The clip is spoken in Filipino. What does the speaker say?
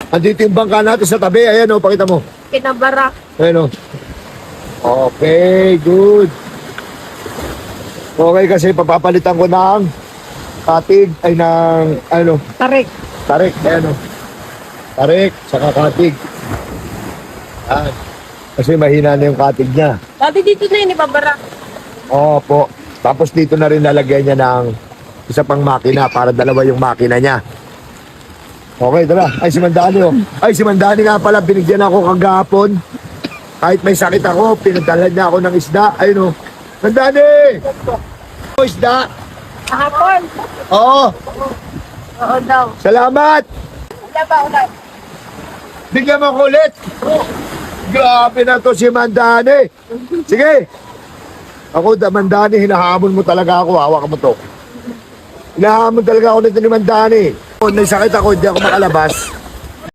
Andito yung bangka natin sa tabi. Ayan o, pakita mo. Kinabara. Ayan o. Okay, good. Okay, kasi papapalitan ko ng katig, ay ng, ano, Tarik. tarik. Ayan o. Tarik, saka katig. Ayan. Kasi mahina na yung katig niya. Dati dito na yun, ibabara. Opo. Tapos dito na rin lalagyan niya ng isa pang makina para dalawa yung makina niya. Okay, tara. Ay, si Mandani oh. Ay, si Mandani nga pala, binigyan ako kagahapon. Kahit may sakit ako, pinadala niya ako ng isda. Ayun oh. Mandani! Oh, isda! Kahapon. Oo. Oo daw. Salamat! Wala ba ulan? Bigyan mo ko ulit. Grabe na to si Mandani. Sige. Ako, Mandani, hinahamon mo talaga ako. Hawak mo to. Hinahamon talaga ako nito ni Mandani. Kung may sakit ako, hindi ako makalabas.